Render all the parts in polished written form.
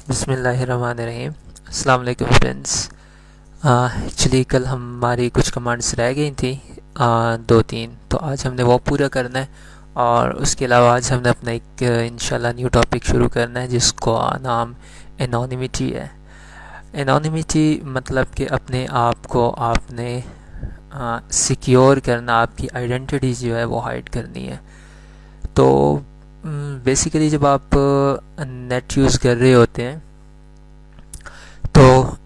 बिस्मिल्लाहिर्रहमानिर्रहीम। अस्सलाम वालेकुम फ्रेंड्स। एक्चुअली कल हमारी कुछ कमांड्स रह गई थी, दो तीन, तो आज हमने वो पूरा करना है। और उसके अलावा आज हमने अपना एक इंशाल्लाह न्यू टॉपिक शुरू करना है जिसको नाम एनोनिमिटी है। एनोनिमिटी मतलब कि अपने आप को आपने सिक्योर करना, आपकी आइडेंटिटी जो है वो हाइड करनी है। तो बेसिकली जब आप नेट यूज़ कर रहे होते हैं तो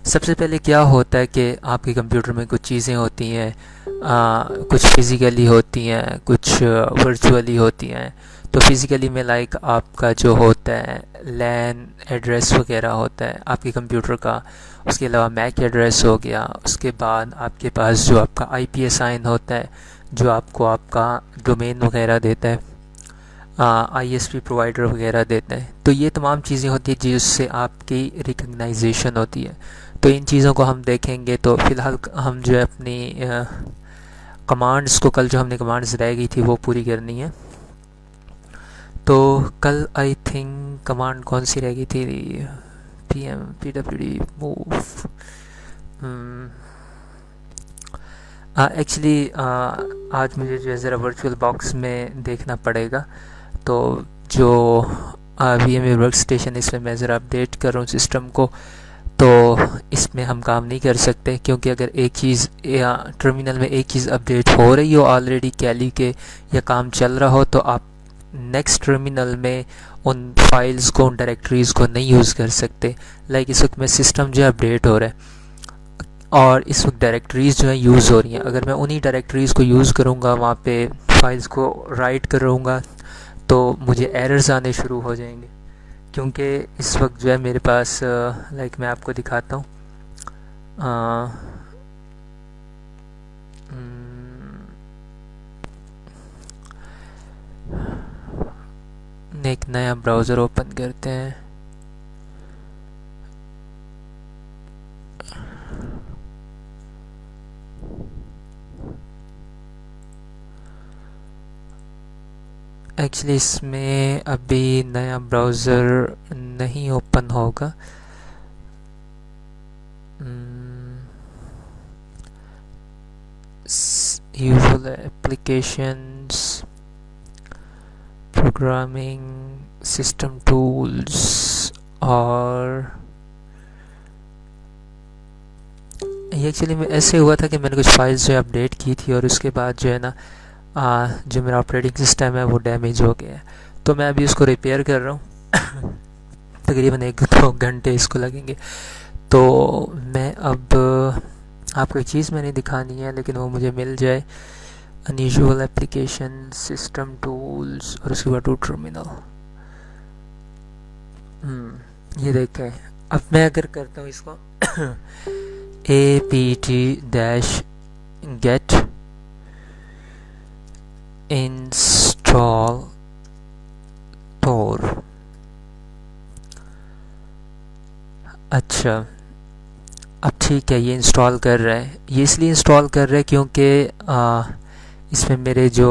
सबसे पहले क्या होता है कि आपके कंप्यूटर में कुछ चीज़ें होती हैं, कुछ फिज़िकली होती हैं, कुछ वर्चुअली होती हैं। तो फिज़िकली में लाइक आपका जो होता है लैन एड्रेस वगैरह होता है आपके कंप्यूटर का, उसके अलावा मैक एड्रेस हो गया, उसके बाद आपके पास जो आपका आईपी असाइन होता है जो आपको आपका डोमेन वगैरह देता है, आईएसपी प्रोवाइडर वगैरह देते हैं। तो ये तमाम चीज़ें होती हैं जिससे आपकी रिकग्नाइजेशन होती है। तो इन चीज़ों को हम देखेंगे। तो फ़िलहाल हम जो है अपनी कमांड्स को, कल जो हमने कमांड्स रह गई थी वो पूरी करनी है। तो कल आई थिंक कमांड कौन सी रह गई थी, pwd मूव। एक्चुअली आज मुझे जो है ज़रा वर्चुअल बॉक्स में देखना पड़ेगा। तो जो VMware वर्क स्टेशन, इसमें मैं ज़रा अपडेट कर रहा हूँ सिस्टम को। तो इसमें हम काम नहीं कर सकते क्योंकि अगर एक चीज़ या टर्मिनल में एक चीज़ अपडेट हो रही हो ऑलरेडी कैली के, या काम चल रहा हो, तो आप नेक्स्ट टर्मिनल में उन फाइल्स को, उन डायरेक्टरीज़ को नहीं यूज़ कर सकते। लाइक इस वक्त में सिस्टम जो है अपडेट हो रहा है और इस वक्त डायरेक्टरीज़ जो है यूज़ हो रही हैं। अगर मैं उन्हीं डायरेक्टरीज़ को यूज़ करूँगा, वहाँ पे फाइल्स को राइट करूँगा, तो मुझे एरर्स आने शुरू हो जाएंगे। क्योंकि इस वक्त जो है मेरे पास लाइक मैं आपको दिखाता हूँ, एक नया ब्राउज़र ओपन करते हैं। एक्चुअली इसमें अभी नया ब्राउज़र नहीं ओपन होगा। Usual applications, programming, system tools, और ये एक्चुअली में ऐसे हुआ था कि मैंने कुछ फाइल्स जो है अपडेट की थी और उसके बाद जो है ना जो मेरा ऑपरेटिंग सिस्टम है वो डैमेज हो गया है। तो मैं अभी उसको रिपेयर कर रहा हूँ तकरीबन 1-2 घंटे इसको लगेंगे। तो मैं अब आपको एक चीज़ मैंने दिखानी है, लेकिन वो मुझे मिल जाए। अनयूजुअल एप्लीकेशन, सिस्टम टूल्स, और उसके बाद टू टर्मिनल। ये देखें। अब मैं अगर करता हूँ इसको apt-get इंस्टॉल tor। अच्छा, अब ठीक है, ये इंस्टॉल कर रहा है। ये इसलिए इंस्टॉल कर रहा है क्योंकि इसमें मेरे जो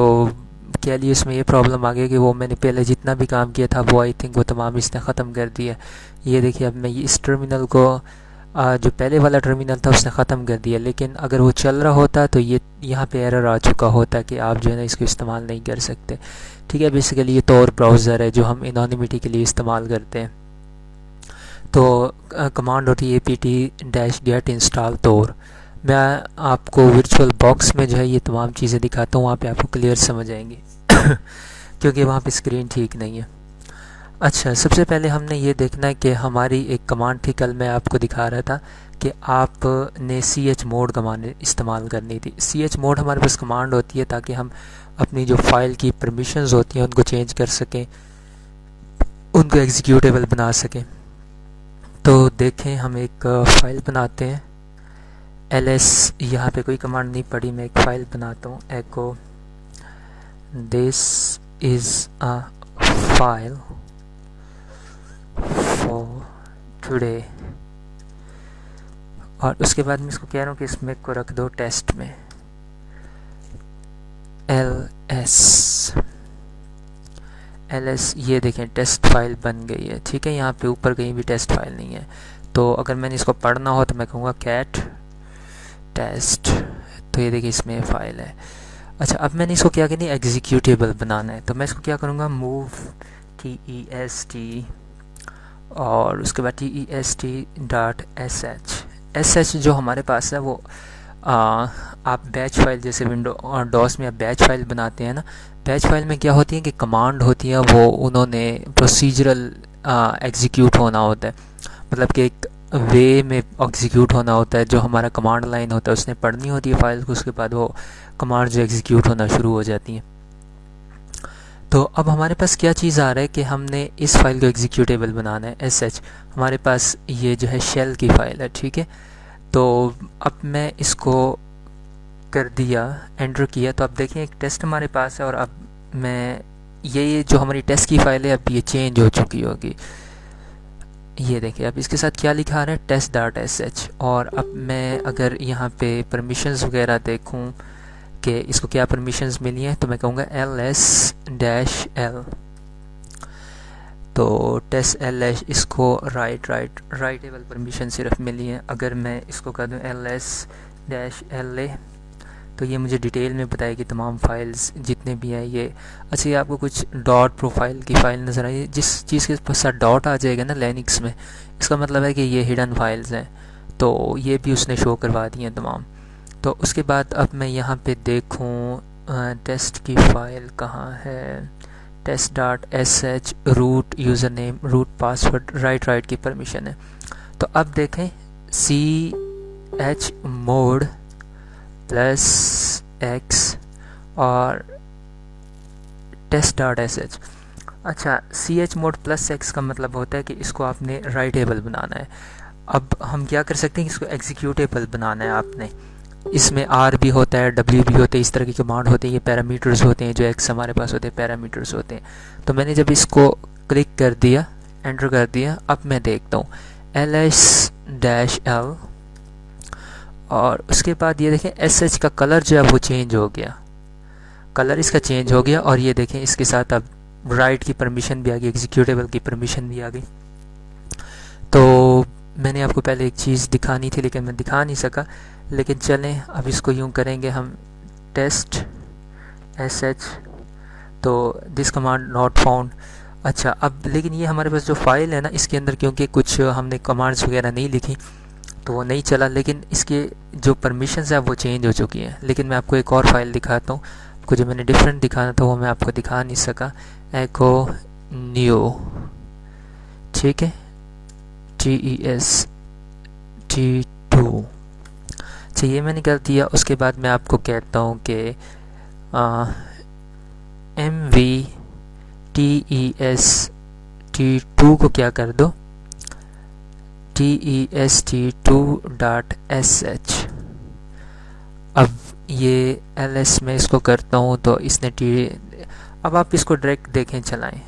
क्या लिए इसमें ये प्रॉब्लम आ गई कि वो मैंने पहले जितना भी काम किया था वो आई थिंक वो तमाम इसने ख़त्म कर दिया। ये देखिए, अब मैं इस टर्मिनल को जो पहले वाला टर्मिनल था उसने ख़त्म कर दिया, लेकिन अगर वो चल रहा होता तो ये यहाँ पे एरर आ चुका होता कि आप जो है ना इसको इस्तेमाल नहीं कर सकते। ठीक है, बेसिकली ये तौर ब्राउज़र है जो हम एनोनिमिटी के लिए इस्तेमाल करते हैं। तो कमांड होती है apt-get इंस्टॉल तौर। मैं आपको वर्चुअल बॉक्स में जो है ये तमाम चीज़ें दिखाता हूँ, वहाँ पे आपको क्लियर समझ आएंगी क्योंकि वहाँ पे स्क्रीन ठीक नहीं है। अच्छा, सबसे पहले हमने ये देखना है कि हमारी एक कमांड थी, कल मैं आपको दिखा रहा था कि आपने chmod कमांड इस्तेमाल करनी थी। chmod हमारे पास कमांड होती है ताकि हम अपनी जो फाइल की परमिशंस होती हैं उनको चेंज कर सकें, उनको एग्जीक्यूटेबल बना सकें। तो देखें, हम एक फ़ाइल बनाते हैं। ls, यहाँ पे कोई कमांड नहीं पड़ी, मैं एक फ़ाइल बनाता हूँ। echo this is a file for today, और उसके बाद मैं इसको कह रहा हूँ कि इसमें को रख दो टेस्ट में ls। ls, ये देखें टेस्ट फाइल बन गई है, ठीक है। यहाँ पे ऊपर कहीं भी टेस्ट फाइल नहीं है। तो अगर मैंने इसको पढ़ना हो तो मैं कहूँगा कैट टेस्ट, तो ये देखिए इसमें फ़ाइल है। अच्छा, अब मैंने इसको क्या करनी है, एग्जीक्यूटेबल बनाना है। तो मैं इसको क्या करूँगा, मूव test और उसके बाद test.sh जो हमारे पास है वो आप बैच फाइल, जैसे विंडो और डॉस में आप बैच फाइल बनाते हैं ना, बैच फाइल में क्या होती है कि कमांड होती है, वो उन्होंने प्रोसीजरल एग्जीक्यूट होना होता है, मतलब कि एक वे में एग्जीक्यूट होना होता है। जो हमारा कमांड लाइन होता है उसने पढ़नी होती है फाइल को, उसके बाद वो कमांड जो एग्जीक्यूट होना शुरू हो जाती हैं। तो अब हमारे पास क्या चीज़ आ रहा है कि हमने इस फाइल को एग्जीक्यूटेबल बनाना है, sh हमारे पास ये जो है शेल की फ़ाइल है, ठीक है। तो अब मैं इसको कर दिया, एंटर किया, तो अब देखें एक टेस्ट हमारे पास है, और अब मैं ये जो हमारी टेस्ट की फ़ाइल है अब ये चेंज हो चुकी होगी। ये देखिए अब इसके साथ क्या लिखा आ रहा है, test.sh। और अब मैं अगर यहाँ पे परमिशंस वगैरह देखूँ कि इसको क्या परमिशंस मिली हैं, तो मैं कहूँगा ls-l, तो टेस्ट ls इसको राइटेबल परमिशन सिर्फ मिली है। अगर मैं इसको कर दूँ ls-la, तो ये मुझे डिटेल में बताएगी तमाम फाइल्स जितने भी हैं ये। अच्छा, ये आपको कुछ डॉट प्रोफाइल की फ़ाइल नज़र आई, जिस चीज़ के साथ डॉट आ जाएगा ना लिनक्स में, इसका मतलब है कि ये हिडन फाइल्स हैं, तो ये भी उसने शो करवा दी हैं तमाम। तो उसके बाद अब मैं यहाँ पे देखूँ टेस्ट की फ़ाइल कहाँ है, test.sh, root user name, root password, right की परमिशन है। तो अब देखें chmod +x और test.sh। अच्छा, chmod +x का मतलब होता है कि इसको आपने राइटेबल बनाना है। अब हम क्या कर सकते हैं, इसको एग्जीक्यूटेबल बनाना है आपने। इसमें r भी होता है, w भी होते हैं, इस तरह की कमांड होते हैं, ये पैरामीटर्स होते हैं, जो x हमारे पास होते हैं पैरामीटर्स होते हैं। तो मैंने जब इसको क्लिक कर दिया, एंटर कर दिया, अब मैं देखता हूँ ls-l, और उसके बाद ये देखें sh का कलर जो है वो चेंज हो गया, कलर इसका चेंज हो गया। और ये देखें इसके साथ अब राइट की परमिशन भी आ गई, एग्जीक्यूटेबल की परमिशन भी आ गई। तो मैंने आपको पहले एक चीज़ दिखानी थी लेकिन मैं दिखा नहीं सका, लेकिन चलें अब इसको यूँ करेंगे हम, टेस्ट sh, तो दिस कमांड नॉट फाउंड। अच्छा, अब लेकिन ये हमारे पास जो फाइल है ना, इसके अंदर क्योंकि कुछ हमने कमांड्स वगैरह नहीं लिखी तो वो नहीं चला, लेकिन इसके जो परमिशंस है वो चेंज हो चुकी हैं। लेकिन मैं आपको एक और फाइल दिखाता हूँ, आपको जो मैंने डिफरेंट दिखाना था वो मैं आपको दिखा नहीं सका, एको न्यू, ठीक है, test2। अच्छा, ये मैंने कर दिया। उसके बाद मैं आपको कहता हूँ कि mvtest2 को क्या कर दो, test2.sh। अब ये ls में इसको करता हूँ तो इसने अब आप इसको डायरेक्ट देखें, चलाएं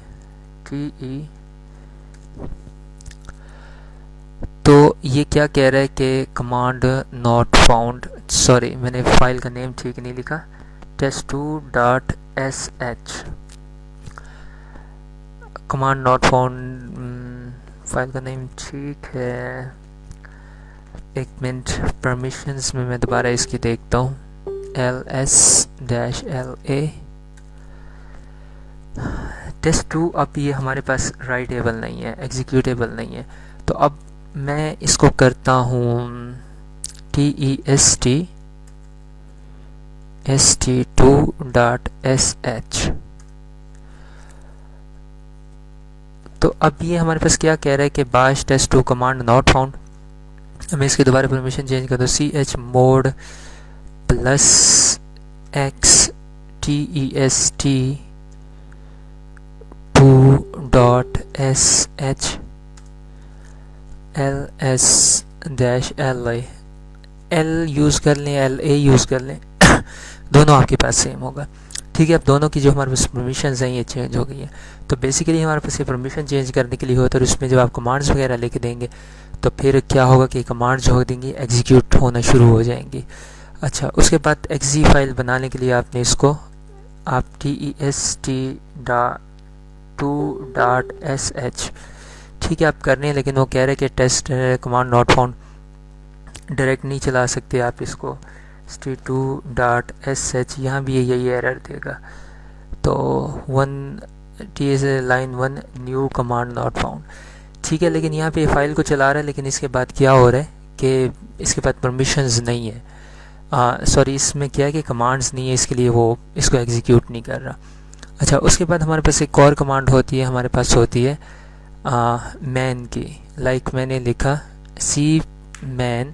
तो ये क्या कह रहा है कि कमांड नॉट फाउंड, सॉरी मैंने फाइल का नेम ठीक नहीं लिखा, test2.sh, command not found, file का नेम ठीक है। एक मिनट, परमिशंस में मैं दोबारा इसकी देखता हूँ, ls-la test2। अब ये हमारे पास राइटेबल नहीं है, एग्जीक्यूटेबल नहीं है। तो अब मैं इसको करता हूँ test2.sh। तो अब ये हमारे पास क्या कह रहा है कि bash test2 command not found. मैं इसके दोबारा परमिशन चेंज कर दूँ, chmod +x test2.sh ls-la, l use कर लें, la यूज़ कर लें, दोनों आपके पास सेम होगा, ठीक है। अब दोनों की जो हमारे पास परमिशंस हैं ये चेंज हो गई है। तो बेसिकली हमारे पास ये परमिशन चेंज करने के लिए होता है, और उसमें जब आप कमांड्स वगैरह लिख देंगे तो फिर क्या होगा कि कमांड्स हो देंगी एग्जीक्यूट होना शुरू हो जाएंगी। अच्छा, उसके बाद exe फाइल बनाने के लिए आपने इसको आप test street2.sh। ठीक है, आप कर रहे हैं, लेकिन वो कह रहे हैं कि test command not found, direct नहीं चला सकते आप इसको। street2.sh यहाँ भी यही एरर देगा। तो 1 line 1 new command not found. ठीक है, लेकिन यहाँ पे फाइल को चला रहा है, लेकिन इसके बाद क्या हो रहा है कि इसके बाद परमिशंस नहीं है, सॉरी इसमें क्या है कि कमांड्स नहीं है, इसके लिए वो इसको एग्जीक्यूट नहीं कर रहा। अच्छा, उसके बाद हमारे पास एक और कमांड होती है, हमारे पास होती है मैन की। लाइक मैंने लिखा सी मैन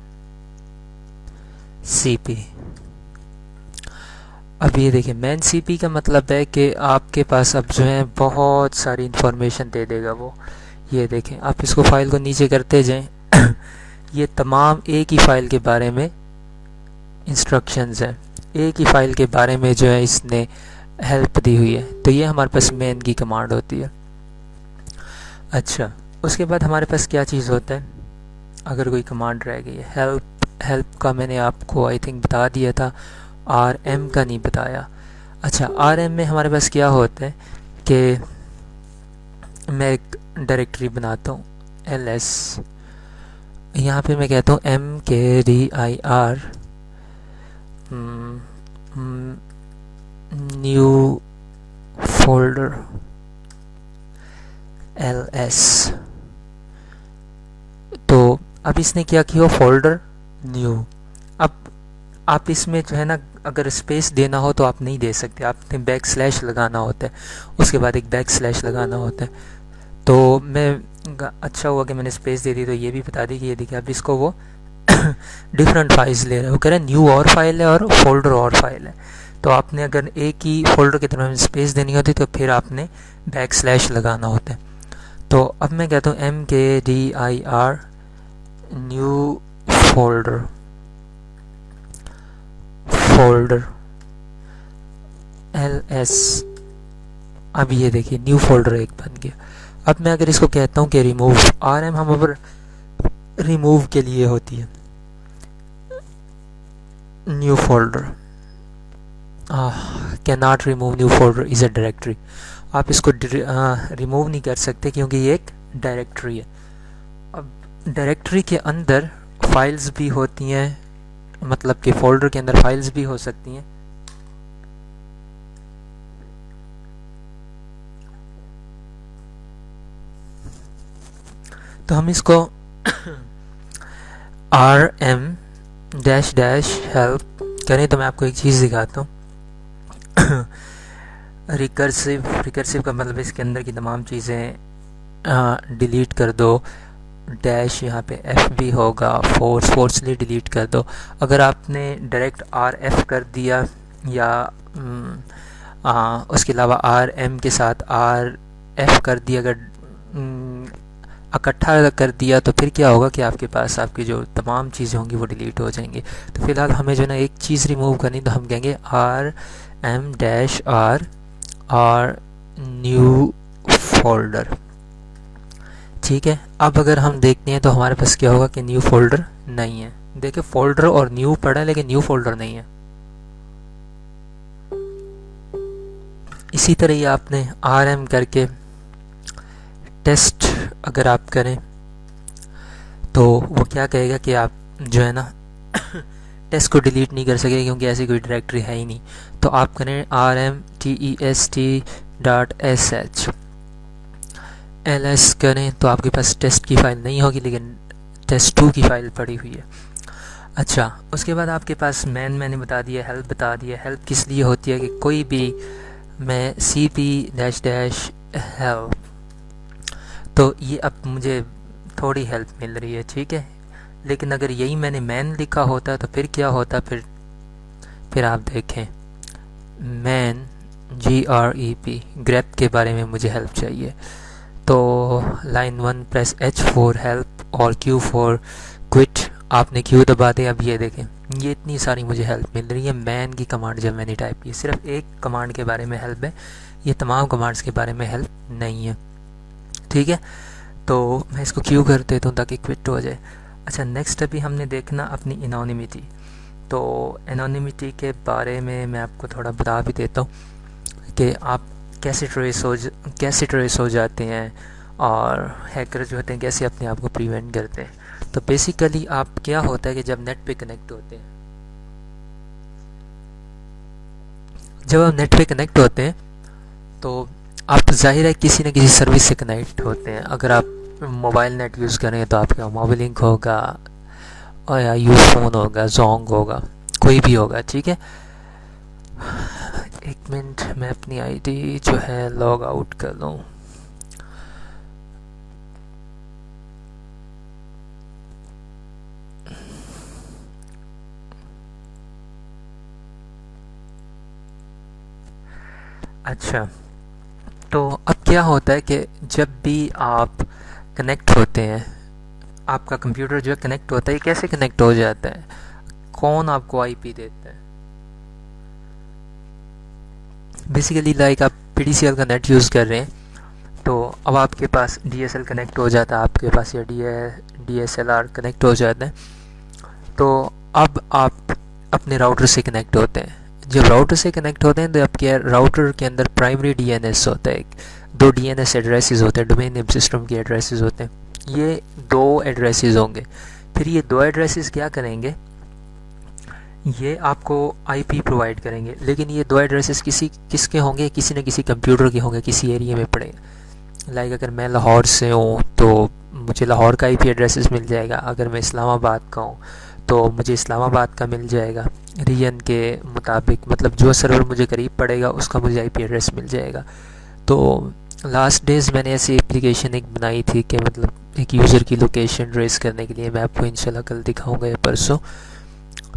cp। अब ये देखिए, मैन cp का मतलब है कि आपके पास अब जो है बहुत सारी इंफॉर्मेशन दे देगा वो। ये देखें, आप इसको फाइल को नीचे करते जाएं ये तमाम एक ही फाइल के बारे में इंस्ट्रक्शंस हैं, एक ही फाइल के बारे में जो है इसने हेल्प दी हुई है। तो ये हमारे पास मैन की कमांड होती है। अच्छा, उसके बाद हमारे पास क्या चीज़ होता है अगर कोई कमांड रह गई है। हेल्प का मैंने आपको आई थिंक बता दिया था, rm का नहीं बताया। अच्छा, rm में हमारे पास क्या होता है कि मैं एक डायरेक्टरी बनाता हूँ ls, यहाँ पे मैं कहता हूँ mkdir न्यू फोल्डर ls। तो अब इसने क्या किया, फोल्डर न्यू। अब आप इसमें जो है ना, अगर स्पेस देना हो तो आप नहीं दे सकते, आपने बैक स्लैश लगाना होता है, उसके बाद एक बैक स्लैश लगाना होता है। तो मैं अच्छा हुआ कि मैंने स्पेस दे दी, तो ये भी बता दी कि ये देखिए अब इसको वो डिफरेंट फाइल्स ले रहा है, वो कह रहा है न्यू और फाइल है और फोल्डर और फाइल है। तो आपने अगर एक ही फोल्डर की तरफ स्पेस देनी होती तो फिर आपने बैक स्लैश लगाना होता है। तो अब मैं कहता हूँ mkdir न्यू फोल्डर ls। अब ये देखिए न्यू फोल्डर एक बन गया। अब मैं अगर इसको कहता हूँ कि रिमूव, rm हम अब रिमूव के लिए होती है new folder, can not remove new folder is a directory. आप इसको रिमूव नहीं कर सकते क्योंकि ये एक डायरेक्टरी है। अब डायरेक्टरी के अंदर फाइल्स भी होती हैं, मतलब कि फोल्डर के अंदर फाइल्स भी हो सकती हैं। तो हम इसको rm -help करें तो मैं आपको एक चीज़ दिखाता हूँ। रिकर्सिव का मतलब इसके अंदर की तमाम चीज़ें डिलीट कर दो, डैश यहाँ पे f भी होगा, फोर्सली डिलीट कर दो। अगर आपने डायरेक्ट rf कर दिया या उसके अलावा rm के साथ rf कर दिया, अगर इकट्ठा कर दिया तो फिर क्या होगा कि आपके पास आपकी जो तमाम चीज़ें होंगी वो डिलीट हो जाएंगी। तो फिलहाल हमें जो है ना एक चीज़ रिमूव करनी, तो हम कहेंगे rm-r न्यू फोल्डर। ठीक है, अब अगर हम देखते हैं तो हमारे पास क्या होगा कि न्यू फोल्डर नहीं है। देखिए फोल्डर और न्यू पड़ा है लेकिन न्यू फोल्डर नहीं है। इसी तरह ही आपने rm करके टेस्ट अगर आप करें तो वो क्या कहेगा कि आप जो है ना टेस्ट को डिलीट नहीं कर सकेंगे क्योंकि ऐसी कोई डायरेक्टरी है ही नहीं। तो आप करें rm-test.sh ls करें तो आपके पास टेस्ट की फ़ाइल नहीं होगी लेकिन test2 की फ़ाइल पड़ी हुई है। अच्छा, उसके बाद आपके पास मैंने बता दिया, हेल्प बता दिया। हेल्प किस लिए होती है कि कोई भी मैं cp-help, तो ये अब मुझे थोड़ी हेल्प मिल रही है, ठीक है। लेकिन अगर यही मैंने मैन लिखा होता तो फिर क्या होता, फिर आप देखें मैन grep ग्रेप के बारे में मुझे हेल्प चाहिए। तो line 1 press h for help और q फॉर क्विट, आपने q दबा दें। अब ये देखें ये इतनी सारी मुझे हेल्प मिल रही है। मैन की कमांड जब मैंने टाइप की, सिर्फ एक कमांड के बारे में हेल्प है, ये तमाम कमांड्स के बारे में हेल्प नहीं है, ठीक है। तो मैं इसको क्यू कर देता हूँ ताकि क्विट हो जाए। अच्छा, नेक्स्ट अभी हमने देखना अपनी एनोनिमिटी। तो एनोनिमिटी के बारे में मैं आपको थोड़ा बता भी देता हूँ कि आप कैसे ट्रेस हो जाते हैं और हैकर जो होते हैं कैसे अपने आप को प्रिवेंट करते हैं। तो बेसिकली आप क्या होता है कि जब नेट पे कनेक्ट होते हैं, जब आप नेट पे कनेक्ट होते हैं तो आप ज़ाहिर है किसी न किसी सर्विस से कनेक्ट होते हैं। अगर आप मोबाइल नेट यूज़ करें तो आपका मोबाइलिंक होगा और या यूफोन होगा, जोंग होगा, कोई भी होगा, ठीक है। एक मिनट, मैं अपनी आईडी जो है लॉग आउट कर लूँ। अच्छा, तो अब क्या होता है कि जब भी आप कनेक्ट होते हैं, आपका कंप्यूटर जो है कनेक्ट होता है, ये कैसे कनेक्ट हो जाता है, कौन आपको आईपी देता है। बेसिकली लाइक आप पीडीसीएल का नेट यूज़ कर रहे हैं, तो अब आपके पास डीएसएल कनेक्ट हो जाता है आपके पास, या डीएसएलआर कनेक्ट हो जाता है। तो अब आप अपने राउटर से कनेक्ट होते हैं। जब राउटर से कनेक्ट होते हैं तो आपके राउटर के अंदर प्राइमरी डीएनएस होता है, दो डीएनएस एड्रेसेस होते हैं, डोमेन नेम सिस्टम के एड्रेसेस होते हैं। ये दो एड्रेसेस होंगे। फिर ये दो एड्रेसेस क्या करेंगे, ये आपको आईपी प्रोवाइड करेंगे। लेकिन ये दो एड्रेसेस किसके होंगे, किसी न किसी कंप्यूटर के होंगे, किसी एरिया में पड़ेगा। लाइक अगर मैं लाहौर से हूँ तो मुझे लाहौर का आईपी एड्रेसेस मिल जाएगा। अगर मैं इस्लामाबाद का हूँ तो मुझे इस्लामाबाद का मिल जाएगा रीजन के मुताबिक, मतलब जो सर्वर मुझे करीब पड़ेगा उसका मुझे आईपी एड्रेस मिल जाएगा। तो लास्ट डेज़ मैंने ऐसी एप्लीकेशन एक बनाई थी कि मतलब एक यूज़र की लोकेशन ट्रेस करने के लिए, मैं आपको इंशाल्लाह कल दिखाऊंगा या परसों।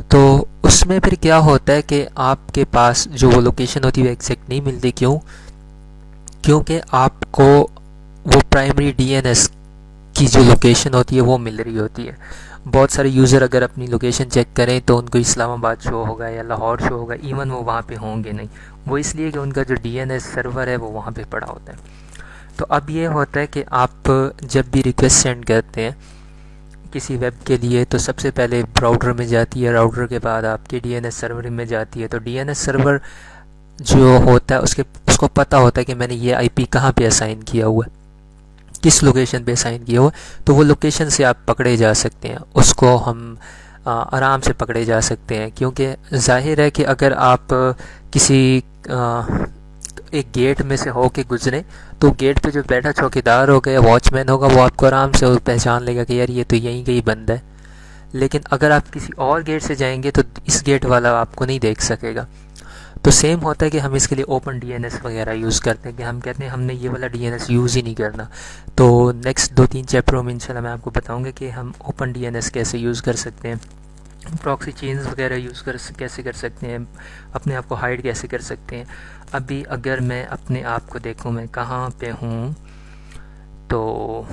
तो उसमें फिर क्या होता है कि आपके पास जो वो लोकेशन होती है वो एग्जैक्ट नहीं मिलती। क्योंकि आपको वो प्राइमरी डीएनएस की जो लोकेशन होती है वो मिल रही होती है। बहुत सारे यूज़र अगर अपनी लोकेशन चेक करें तो उनको इस्लामाबाद शो होगा या लाहौर शो होगा, इवन वो वहाँ पे होंगे नहीं। वो इसलिए कि उनका जो डीएनएस सर्वर है वो वहाँ पे पड़ा होता है। तो अब ये होता है कि आप जब भी रिक्वेस्ट सेंड करते हैं किसी वेब के लिए तो सबसे पहले राउटर में जाती है, राउटर के बाद आपके डीएनएस सर्वर में जाती है। तो डीएनएस सर्वर जो होता है उसको पता होता है कि मैंने ये आईपी कहाँ पे असाइन किया हुआ है, किस लोकेशन पे असाइन किया हुआ है। तो वो लोकेशन से आप पकड़े जा सकते हैं, उसको हम आराम से पकड़े जा सकते हैं। क्योंकि जाहिर है कि अगर आप किसी एक गेट में से हो के गुजरे तो गेट पे जो बैठा चौकीदार होगा या वॉचमैन होगा वो आपको आराम से पहचान लेगा कि यार ये तो यहीं कहीं बंद है। लेकिन अगर आप किसी और गेट से जाएंगे तो इस गेट वाला आपको नहीं देख सकेगा। तो सेम होता है कि हम इसके लिए ओपन डीएनएस वगैरह यूज़ करते हैं कि हम कहते हैं हमने ये वाला डीएनएस यूज़ ही नहीं करना। तो नेक्स्ट 2-3 चैप्टरों में इंशाल्लाह मैं आपको बताऊंगा कि हम ओपन डीएनएस कैसे यूज़ कर सकते हैं, प्रॉक्सी चेन्स वगैरह कैसे कर सकते हैं, अपने आप को हाइड कैसे कर सकते हैं। अभी अगर मैं अपने आप को देखूं मैं कहाँ पे हूँ तो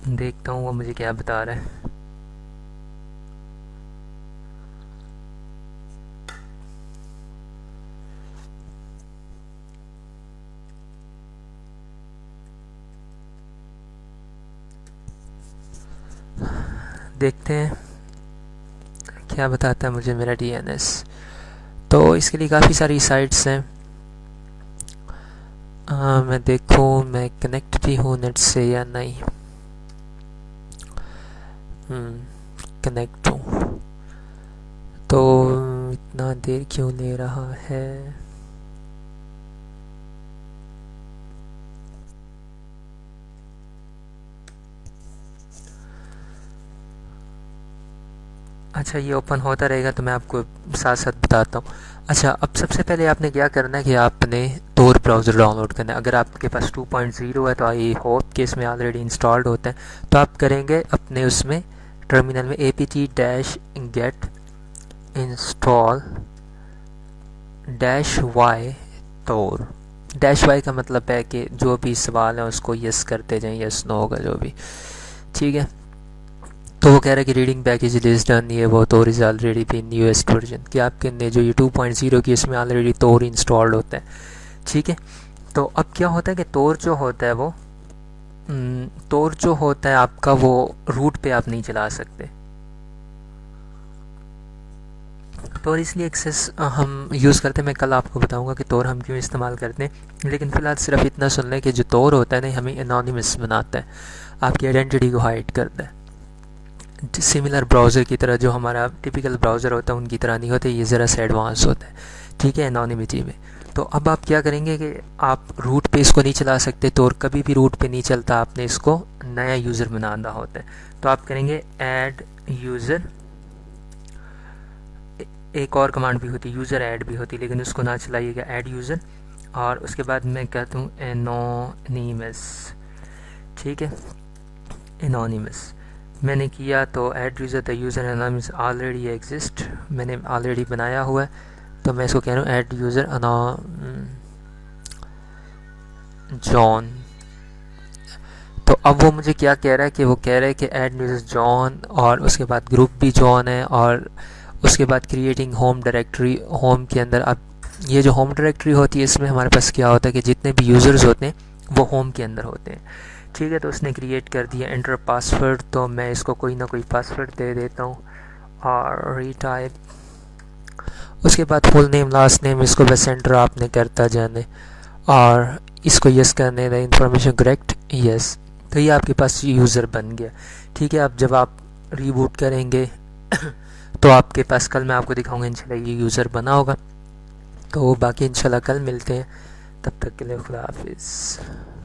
देखता हूँ वो मुझे क्या बता रहा है। देखते हैं क्या बताता है मुझे मेरा डीएनएस। तो इसके लिए काफ़ी सारी साइट्स हैं। मैं देखूं मैं कनेक्ट भी हूँ नेट से या नहीं। कनेक्ट हूँ तो इतना देर क्यों ले रहा है। अच्छा, ये ओपन होता रहेगा तो मैं आपको साथ साथ बताता हूँ। अच्छा, अब सबसे पहले आपने क्या करना है कि आपने तोर ब्राउज़र डाउनलोड करना है। अगर आपके पास 2.0 है तो आई होप कि इसमें ऑलरेडी इंस्टॉल्ड होता है। तो आप करेंगे अपने उसमें टर्मिनल में apt-get install -y तोर। -y का मतलब है कि जो भी सवाल है उसको यस करते जाएं, यस नो होगा जो भी, ठीक है। तो वो कह रहा है कि रीडिंग पैकेज इज डन, ये वो Tor is already been newest version कि आपके ने जो ये 2.0 की इसमें ऑलरेडी तोर इंस्टॉल्ड होता है, ठीक है। तो अब क्या होता है कि तोर जो होता है वो तोर जो होता है आपका वो रूट पे आप नहीं चला सकते। तोर इसलिए एक्सेस हम यूज़ करते हैं, मैं कल आपको बताऊंगा कि तोर हम क्यों इस्तेमाल करते हैं, लेकिन फ़िलहाल सिर्फ इतना सुन लें कि जो तोर होता है ना हमें एनोनिमस बनाता है, आपकी आइडेंटिटी को हाइड करता है। सिमिलर ब्राउज़र की तरह, जो हमारा टिपिकल ब्राउज़र होता है उनकी तरह नहीं होते, ये ज़रा सा एडवांस होता है, ठीक है, एनोनिमिटी में। तो अब आप क्या करेंगे कि आप रूट पे इसको नहीं चला सकते, तो और कभी भी रूट पे नहीं चलता, आपने इसको नया यूज़र बनाना होता है। तो आप करेंगे ऐड यूज़र, एक और कमांड भी होती है यूज़र ऐड भी होती है, लेकिन उसको ना चलाइएगा, ऐड यूज़र, और उसके बाद मैं कहता हूँ एनोनिमस, ठीक है, एनोनिमस मैंने किया। तो add user the user anonymous already exist, मैंने ऑलरेडी बनाया हुआ है, तो मैं इसको कह रहा हूँ ऐड यूज़र जॉन। तो अब वो मुझे क्या कह रहा है कि वो कह रहा है कि ऐड यूज़र जॉन, और उसके बाद ग्रुप भी जॉन है, और उसके बाद क्रिएटिंग होम डायरेक्टरी, होम के अंदर। अब ये जो होम डायरेक्टरी होती है इसमें हमारे पास क्या होता है कि जितने भी यूज़र्स होते हैं वो होम के अंदर होते हैं, ठीक है। तो उसने क्रिएट कर दिया एंटर पासवर्ड, तो मैं इसको कोई ना कोई पासवर्ड दे देता हूँ और रीटाइप, उसके बाद फुल नेम लास्ट नेम, इसको बस एंटर आपने करता जाने और इसको यस करने दें, इंफॉर्मेशन करेक्ट यस। तो ये आपके पास यूज़र बन गया, ठीक है। अब जब आप रीबूट करेंगे तो आपके पास कल मैं आपको दिखाऊंगा इंशाल्लाह ये यूज़र बना होगा। तो बाकी इंशाल्लाह कल मिलते हैं, तब तक के लिए खुदा हाफिज़।